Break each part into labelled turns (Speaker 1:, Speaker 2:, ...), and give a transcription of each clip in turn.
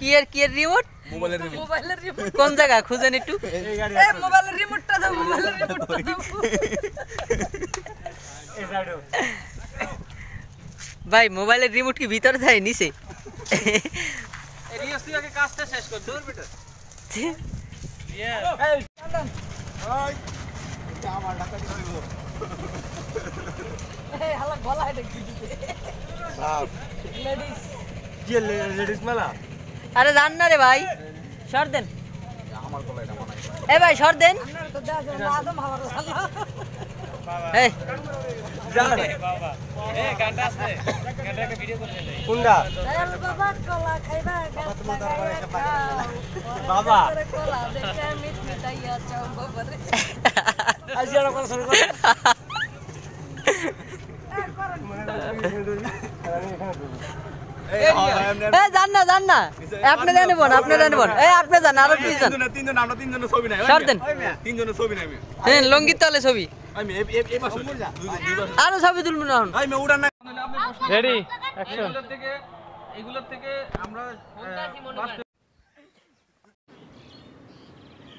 Speaker 1: কি এর রিমোট? মোবাইলের রিমোট কোন জায়গা খুঁজেন একটু। এই মোবাইলের রিমোটটা দাও, মোবাইলের রিমোটটা দাও। এই সাইডো ভাই, মোবাইলের রিমোট কি ভিতরে যায় নিচে? এই রিয়াস তুই আগে কাজটা শেষ কর, দৌড় বেটা। ইয়া এই চলন ওই এটা আমার ঢাকা দিব। এই হালা গলা এটা কি দিছে বাপ লেডিস কি লেডিস মেলা। আরে জান না রে ভাই, সর দেন আমার গলা এটা বানাই। এ ভাই সর দেন, আপনার তো দাও আদম আমার গলা। এই যা বাবা, এই গানটা আছে, গানটা একটা ভিডিও করে দেই। কোনটা? দয়াল বাবা কলা খাইবা গাছ লাগাইয়া বাবা কলা দেখে মিট মিটাইয়া চাও বাবা রে। আজিরা কোন শুরু করে। এই জান না আপনি জানেন বোন, আপনি জানেন বোন। এই আপনি জান, আরো তিনজন আমরা তিনজনের ছবি নাই। সর দেন, তিনজনের ছবি নাই। হ্যাঁ লঙ্গিত তলে ছবি আমি এই পাশে আরো ছবি তুলবো না। আমি উড়ান না। Ready action. এগুলোর থেকে আমরা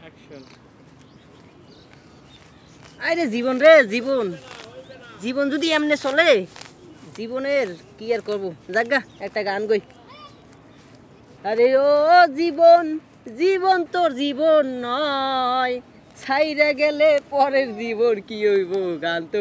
Speaker 1: অ্যাকশন। আরে জীবন রে জীবন যদি এমনি চলে, জীবনের কি আর করবো। জাগা একটা গান গই। আরে ও জীবন তোর জীবন নয়, ছাইরা গেলে পরের জীবন কি হইব। গান তো